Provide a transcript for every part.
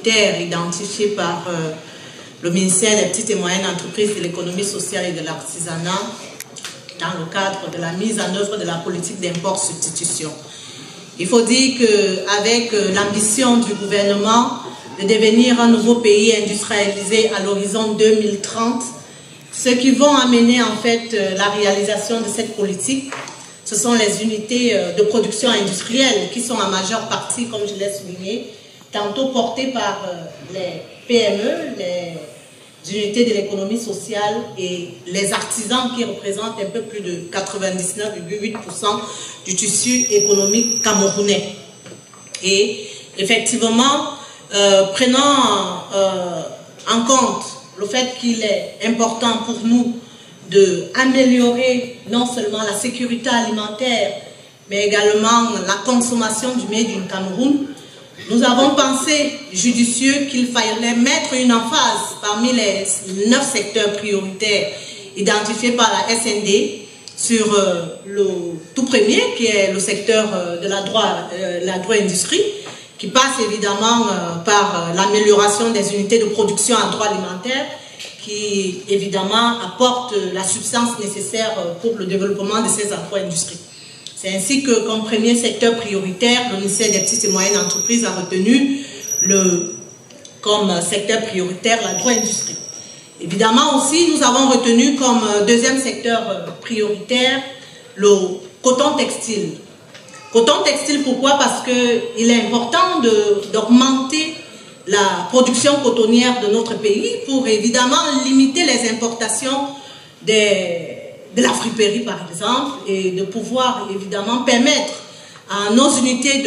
prioritaires identifiés par le ministère des petites et moyennes entreprises, de l'économie sociale et de l'artisanat dans le cadre de la mise en œuvre de la politique d'import-substitution. Il faut dire qu'avec l'ambition du gouvernement de devenir un nouveau pays industrialisé à l'horizon 2030, ce qui vont amener en fait la réalisation de cette politique, ce sont les unités de production industrielle qui sont en majeure partie, comme je l'ai souligné, tantôt portées par les PME, les unités de l'économie sociale et les artisans qui représentent un peu plus de 99,8% du tissu économique camerounais. Et effectivement, prenant en compte le fait qu'il est important pour nous d'améliorer non seulement la sécurité alimentaire, mais également la consommation du Made in Cameroun, nous avons pensé judicieux qu'il fallait mettre une emphase parmi les 9 secteurs prioritaires identifiés par la SND sur le tout premier, qui est le secteur de l'agro-industrie, qui passe évidemment par l'amélioration des unités de production agroalimentaire, qui évidemment apporte la substance nécessaire pour le développement de ces agro-industries. C'est ainsi que, comme premier secteur prioritaire, le ministère des petites et moyennes entreprises a retenu comme secteur prioritaire l'agro-industrie. Évidemment aussi, nous avons retenu comme deuxième secteur prioritaire le coton textile. Coton textile, pourquoi? Parce qu'il est important d'augmenter la production cotonnière de notre pays pour évidemment limiter les importations de la friperie par exemple et de pouvoir évidemment permettre à nos unités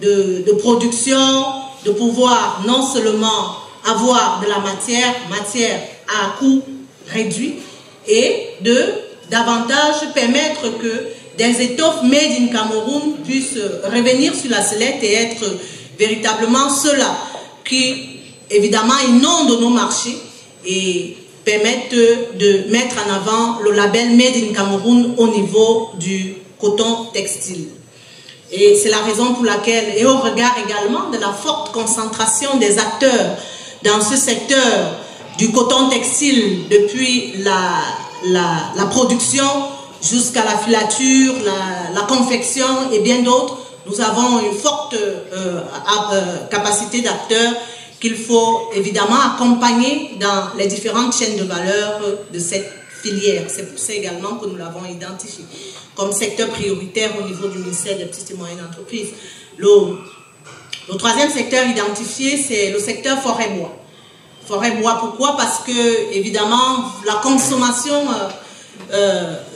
de production de pouvoir non seulement avoir de la matière à coût réduit et de davantage permettre que des étoffes made in Cameroun puissent revenir sur la sellette et être véritablement ceux-là qui évidemment inondent nos marchés et permettent de mettre en avant le label Made in Cameroun au niveau du coton textile. Et c'est la raison pour laquelle, et au regard également de la forte concentration des acteurs dans ce secteur du coton textile, depuis la production jusqu'à la filature, la confection et bien d'autres, nous avons une forte capacité d'acteurs qu'il faut évidemment accompagner dans les différentes chaînes de valeur de cette filière. C'est pour ça également que nous l'avons identifié comme secteur prioritaire au niveau du ministère des petites et moyennes entreprises. Le troisième secteur identifié, c'est le secteur forêt-bois. Forêt-bois, pourquoi? Parce que, évidemment, la consommation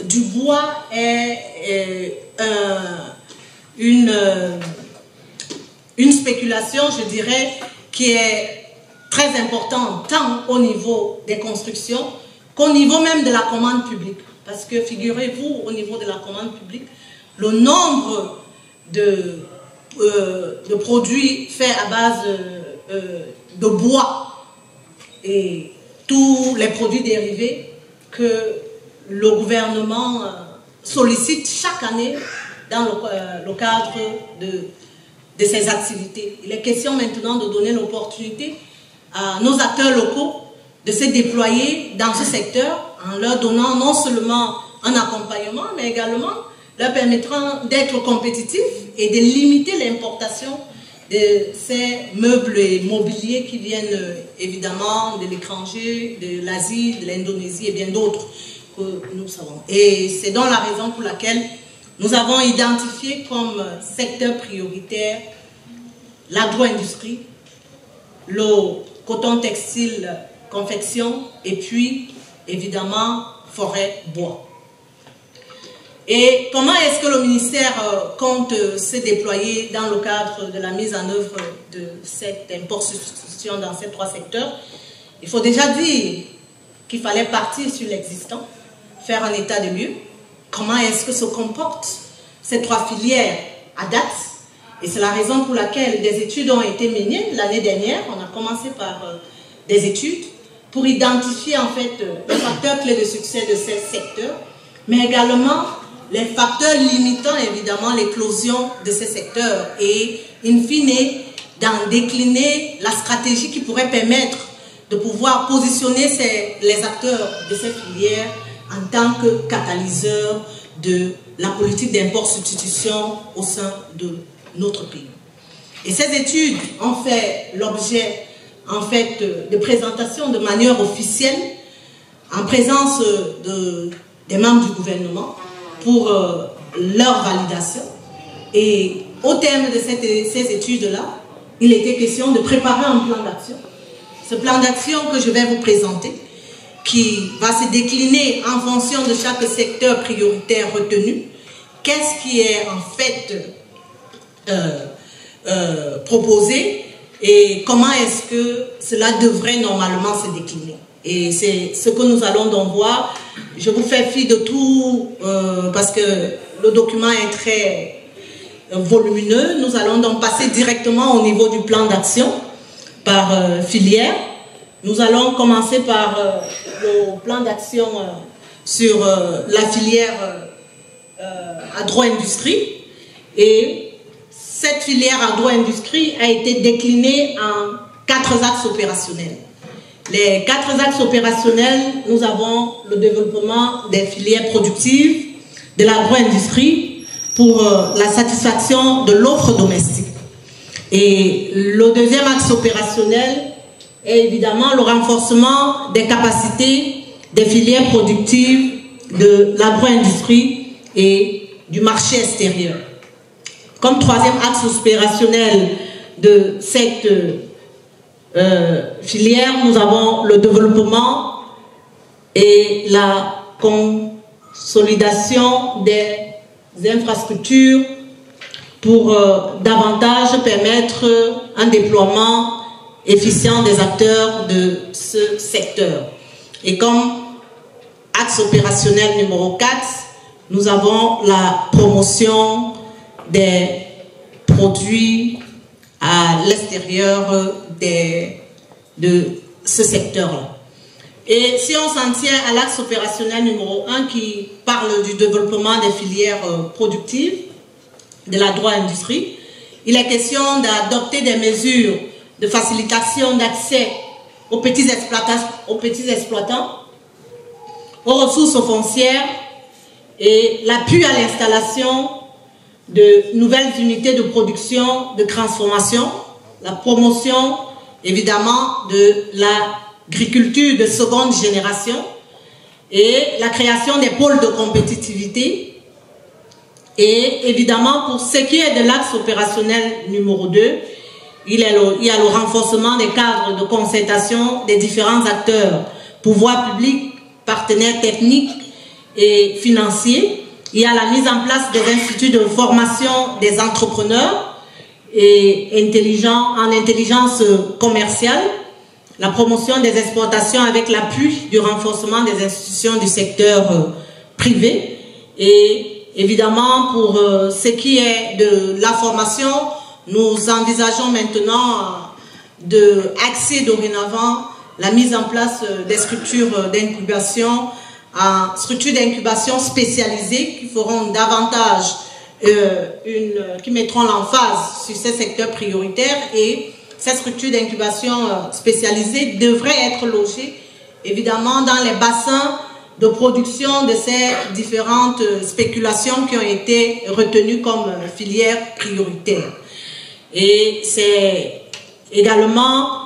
du bois est une spéculation, je dirais, qui est très importante, tant au niveau des constructions qu'au niveau même de la commande publique. Parce que, figurez-vous, au niveau de la commande publique, le nombre de produits faits à base de bois et tous les produits dérivés que le gouvernement sollicite chaque année dans le cadre de ces activités. Il est question maintenant de donner l'opportunité à nos acteurs locaux de se déployer dans ce secteur en leur donnant non seulement un accompagnement, mais également leur permettant d'être compétitifs et de limiter l'importation de ces meubles et mobiliers qui viennent évidemment de l'étranger, de l'Asie, de l'Indonésie et bien d'autres que nous savons. Et c'est donc la raison pour laquelle nous avons identifié comme secteur prioritaire l'agro-industrie, le coton textile confection et puis évidemment forêt-bois. Et comment est-ce que le ministère compte se déployer dans le cadre de la mise en œuvre de cette import-substitution dans ces 3 secteurs? Il faut déjà dire qu'il fallait partir sur l'existant, faire un état de lieu. Comment est-ce que se comportent ces 3 filières à date? Et c'est la raison pour laquelle des études ont été menées l'année dernière. On a commencé par des études pour identifier en fait les facteurs clés de succès de ces secteurs, mais également les facteurs limitant évidemment l'éclosion de ces secteurs et in fine d'en décliner la stratégie qui pourrait permettre de pouvoir positionner les acteurs de cette filière en tant que catalyseurs de la politique d'import-substitution au sein de notre pays. Et ces études ont fait l'objet en fait de présentation de manière officielle en présence des membres du gouvernement pour leur validation. Et au terme de ces études-là, il était question de préparer un plan d'action. Ce plan d'action que je vais vous présenter, qui va se décliner en fonction de chaque secteur prioritaire retenu, qu'est-ce qui est en fait proposé et comment est-ce que cela devrait normalement se décliner. Et c'est ce que nous allons donc voir. Je vous fais fi de tout parce que le document est très volumineux. Nous allons donc passer directement au niveau du plan d'action par filière. Nous allons commencer par le plan d'action sur la filière agro-industrie. Et cette filière agro-industrie a été déclinée en 4 axes opérationnels. Les 4 axes opérationnels, nous avons le développement des filières productives de l'agro-industrie pour la satisfaction de l'offre domestique. Et le deuxième axe opérationnel est évidemment le renforcement des capacités des filières productives de l'agro-industrie et du marché extérieur. Comme troisième axe opérationnel de cette filière, nous avons le développement et la consolidation des infrastructures pour davantage permettre un déploiement efficient des acteurs de ce secteur. Et comme axe opérationnel numéro 4, nous avons la promotion des produits à l'extérieur de ce secteur-là. Et si on s'en tient à l'axe opérationnel numéro 1 qui parle du développement des filières productives de l'agro-industrie, il est question d'adopter des mesures de facilitation d'accès aux petits exploitants, aux ressources foncières et l'appui à l'installation de nouvelles unités de production, de transformation, la promotion évidemment de l'agriculture de seconde génération et la création des pôles de compétitivité. Et évidemment, pour ce qui est de l'axe opérationnel numéro 2, il y a le renforcement des cadres de concertation des différents acteurs, pouvoirs publics, partenaires techniques et financiers. Il y a la mise en place des instituts de formation des entrepreneurs et en intelligence commerciale, la promotion des exportations avec l'appui du renforcement des institutions du secteur privé. Et évidemment, pour ce qui est de la formation, nous envisageons maintenant d'axer dorénavant la mise en place des structures d'incubation, structures d'incubation spécialisées qui feront davantage, qui mettront l'emphase sur ces secteurs prioritaires, et ces structures d'incubation spécialisées devraient être logées évidemment dans les bassins de production de ces différentes spéculations qui ont été retenues comme filières prioritaires. Et c'est également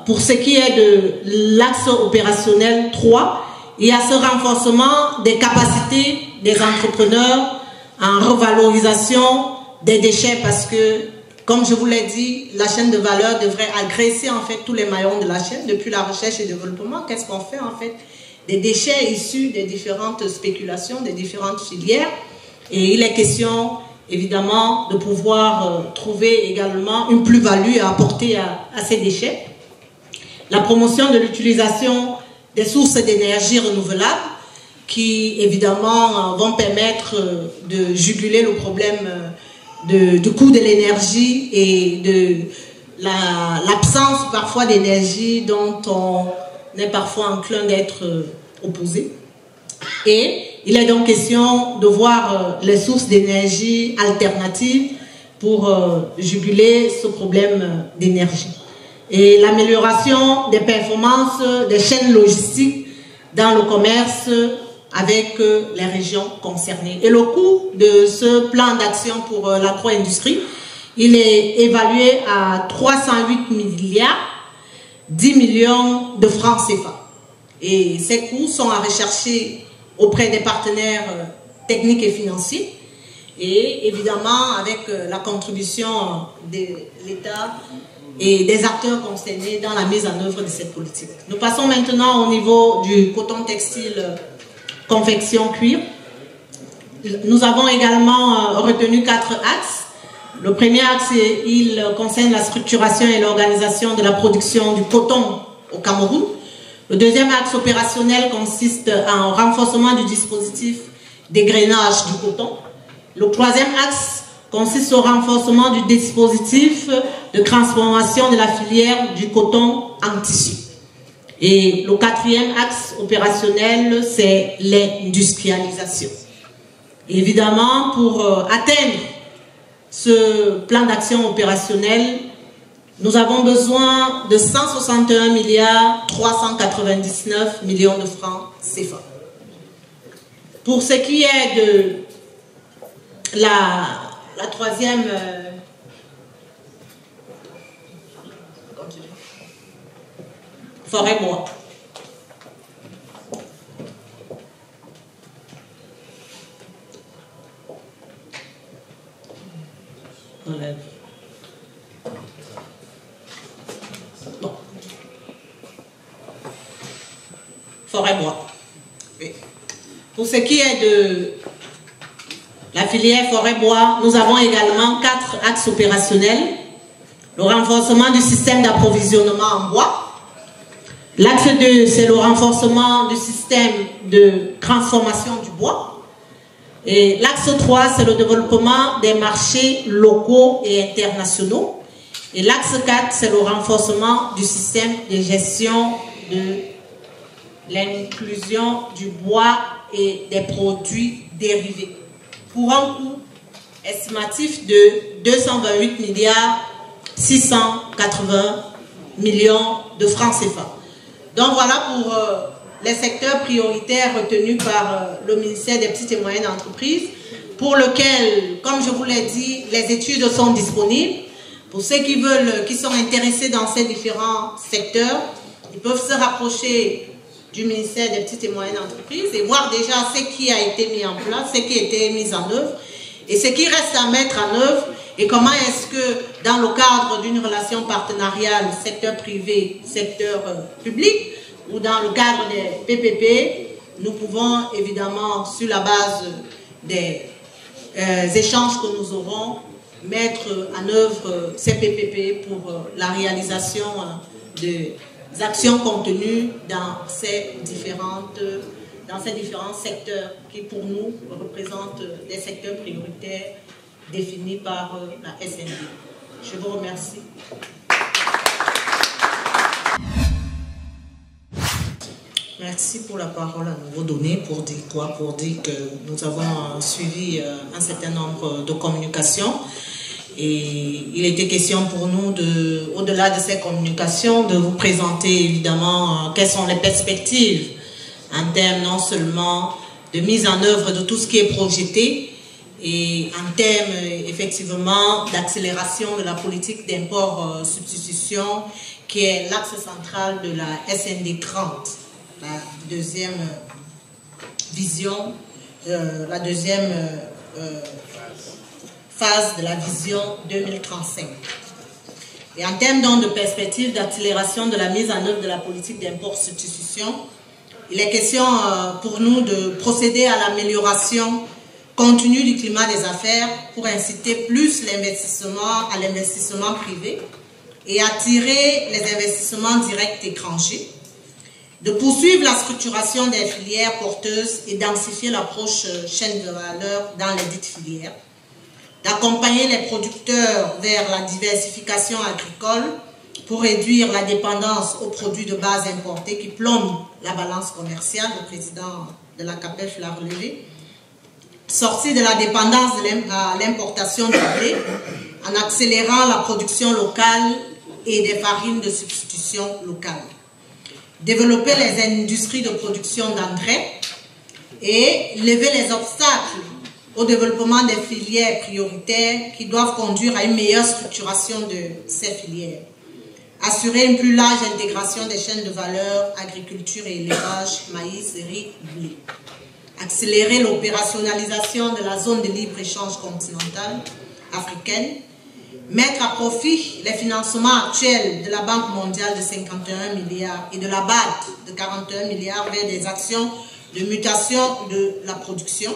pour ce qui est de l'axe opérationnel 3, il y a ce renforcement des capacités des entrepreneurs en revalorisation des déchets, parce que, comme je vous l'ai dit, la chaîne de valeur devrait agresser en fait tous les maillons de la chaîne, depuis la recherche et le développement. Qu'est-ce qu'on fait en fait des déchets issus des différentes spéculations, des différentes filières? Et il est question évidemment de pouvoir trouver également une plus-value à apporter à ces déchets. La promotion de l'utilisation des sources d'énergie renouvelables qui évidemment vont permettre de juguler le problème du coût de l'énergie et de l'absence parfois d'énergie dont on est parfois enclin d'être opposé. Et il est donc question de voir les sources d'énergie alternatives pour juguler ce problème d'énergie. Et l'amélioration des performances des chaînes logistiques dans le commerce avec les régions concernées. Et le coût de ce plan d'action pour l'agro-industrie, il est évalué à 308 milliards, 10 millions de francs CFA. Et ces coûts sont à rechercher auprès des partenaires techniques et financiers et évidemment avec la contribution de l'État et des acteurs concernés dans la mise en œuvre de cette politique. Nous passons maintenant au niveau du coton textile confection cuir. Nous avons également retenu 4 axes. Le premier axe, il concerne la structuration et l'organisation de la production du coton au Cameroun. Le deuxième axe opérationnel consiste en renforcement du dispositif d'égrainage du coton. Le troisième axe consiste au renforcement du dispositif de transformation de la filière du coton en tissu. Et le quatrième axe opérationnel, c'est l'industrialisation. Évidemment, pour atteindre ce plan d'action opérationnel, nous avons besoin de 161 milliards 399 millions de francs CFA. Pour ce qui est de la troisième forêt-bois. Bon. Forêt-bois. Oui. Pour ce qui est de la filière forêt-bois, nous avons également 4 axes opérationnels. Le renforcement du système d'approvisionnement en bois. L'axe 2, c'est le renforcement du système de transformation du bois. Et l'axe 3, c'est le développement des marchés locaux et internationaux. Et l'axe 4, c'est le renforcement du système de gestion de l'inclusion du bois et des produits dérivés, pour un coût estimatif de 228 milliards 680 millions de francs CFA. Donc voilà pour les secteurs prioritaires retenus par le ministère des Petites et Moyennes Entreprises, pour lequel, comme je vous l'ai dit, les études sont disponibles. Pour ceux qui veulent, qui sont intéressés dans ces différents secteurs, ils peuvent se rapprocher du ministère des Petites et Moyennes Entreprises et voir déjà ce qui a été mis en place, ce qui a été mis en œuvre et ce qui reste à mettre en œuvre, et comment est-ce que dans le cadre d'une relation partenariale secteur privé, secteur public, ou dans le cadre des PPP, nous pouvons évidemment, sur la base des échanges que nous aurons, mettre en œuvre ces PPP pour la réalisation des actions contenues dans ces différents secteurs qui, pour nous, représentent des secteurs prioritaires définis par la SND. Je vous remercie. Merci pour la parole à nouveau donnée. Pour dire quoi? Pour dire que nous avons suivi un certain nombre de communications. Et il était question pour nous, au-delà de ces communications, de vous présenter évidemment quelles sont les perspectives en termes non seulement de mise en œuvre de tout ce qui est projeté, et en termes effectivement d'accélération de la politique d'import-substitution, qui est l'axe central de la SND 30, la deuxième vision, la deuxième phase de la vision 2035. Et en termes donc de perspective d'accélération de la mise en œuvre de la politique d'import-substitution, il est question pour nous de procéder à l'amélioration continue du climat des affaires pour inciter plus l'investissement à l'investissement privé et attirer les investissements directs étrangers, de poursuivre la structuration des filières porteuses et densifier l'approche chaîne de valeur dans les dites filières, d'accompagner les producteurs vers la diversification agricole pour réduire la dépendance aux produits de base importés qui plombent la balance commerciale. Le président de la CAPEF l'a relevé. Sortir de la dépendance à l'importation du blé en accélérant la production locale et des farines de substitution locales. Développer les industries de production d'engrais et lever les obstacles au développement des filières prioritaires qui doivent conduire à une meilleure structuration de ces filières. Assurer une plus large intégration des chaînes de valeur, agriculture et élevage, maïs, riz, blé. Accélérer l'opérationnalisation de la zone de libre-échange continentale africaine. Mettre à profit les financements actuels de la Banque mondiale de 51 milliards et de la BAD de 41 milliards vers des actions de mutation de la production.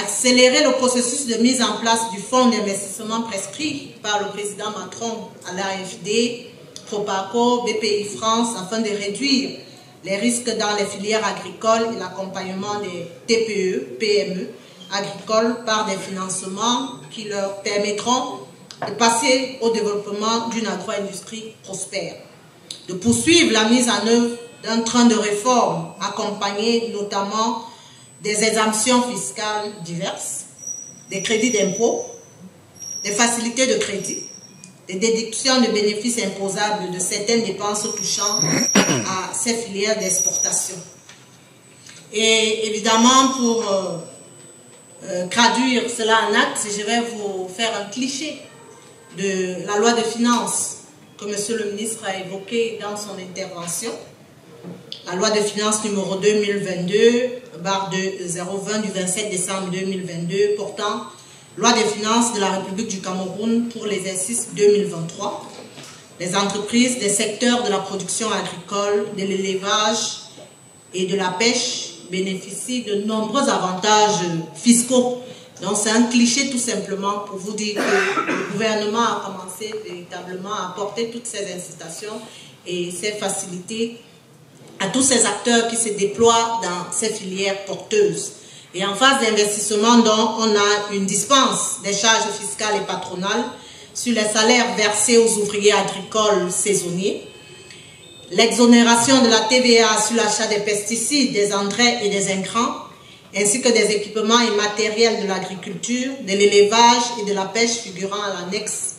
Accélérer le processus de mise en place du fonds d'investissement prescrit par le président Macron à l'AFD, Proparco, BPI France, afin de réduire les risques dans les filières agricoles et l'accompagnement des TPE, PME agricoles par des financements qui leur permettront de passer au développement d'une agro-industrie prospère. De poursuivre la mise en œuvre d'un train de réforme accompagné notamment des exemptions fiscales diverses, des crédits d'impôt, des facilités de crédit, des déductions de bénéfices imposables de certaines dépenses touchant à ces filières d'exportation. Et évidemment, pour traduire cela en acte, je vais vous faire un cliché de la loi de finances que M. le ministre a évoqué dans son intervention. La loi de finances numéro 2022/020 du 27 décembre 2022 portant loi des finances de la République du Cameroun pour l'exercice 2023. Les entreprises des secteurs de la production agricole, de l'élevage et de la pêche bénéficient de nombreux avantages fiscaux. Donc c'est un cliché tout simplement pour vous dire que le gouvernement a commencé véritablement à apporter toutes ces incitations et ces facilités à tous ces acteurs qui se déploient dans ces filières porteuses. Et en phase d'investissement, donc, on a une dispense des charges fiscales et patronales sur les salaires versés aux ouvriers agricoles saisonniers, l'exonération de la TVA sur l'achat des pesticides, des engrais et des intrants, ainsi que des équipements et matériels de l'agriculture, de l'élevage et de la pêche figurant à l'annexe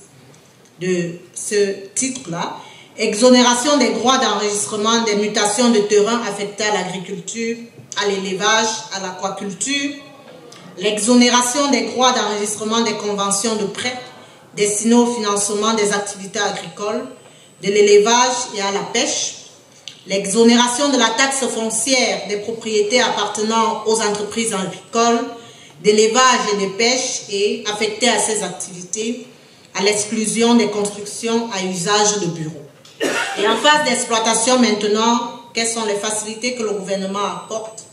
de ce titre-là, exonération des droits d'enregistrement des mutations de terrain affectés à l'agriculture, à l'élevage, à l'aquaculture, l'exonération des droits d'enregistrement des conventions de prêt destinées au financement des activités agricoles, de l'élevage et à la pêche, l'exonération de la taxe foncière des propriétés appartenant aux entreprises agricoles, d'élevage et de pêche et affectées à ces activités, à l'exclusion des constructions à usage de bureaux. Et en phase d'exploitation maintenant, quelles sont les facilités que le gouvernement apporte?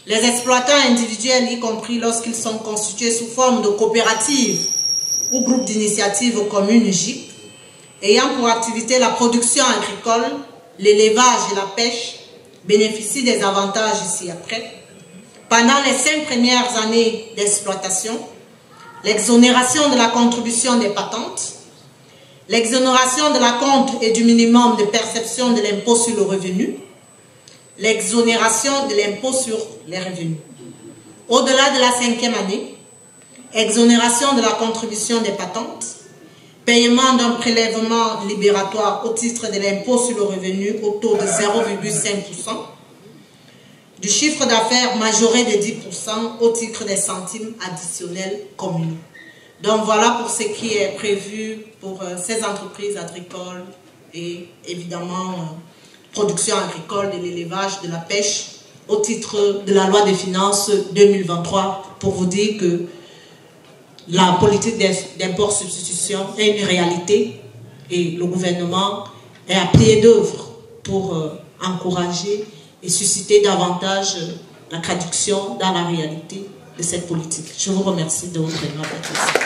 Les exploitants individuels, y compris lorsqu'ils sont constitués sous forme de coopératives ou groupes d'initiatives communes GIP, ayant pour activité la production agricole, l'élevage et la pêche, bénéficient des avantages ci-après. Pendant les 5 premières années d'exploitation, l'exonération de la contribution des patentes, l'exonération de l'acompte et du minimum de perception de l'impôt sur le revenu, l'exonération de l'impôt sur les revenus. Au-delà de la 5e année, exonération de la contribution des patentes, paiement d'un prélèvement libératoire au titre de l'impôt sur le revenu au taux de 0,5%, du chiffre d'affaires majoré de 10% au titre des centimes additionnels communaux. Donc voilà pour ce qui est prévu pour ces entreprises agricoles et évidemment production agricole, de l'élevage, de la pêche au titre de la loi des finances 2023 pour vous dire que la politique d'import-substitution est une réalité et le gouvernement est à pied d'œuvre pour encourager et susciter davantage la traduction dans la réalité de cette politique. Je vous remercie de votre attention.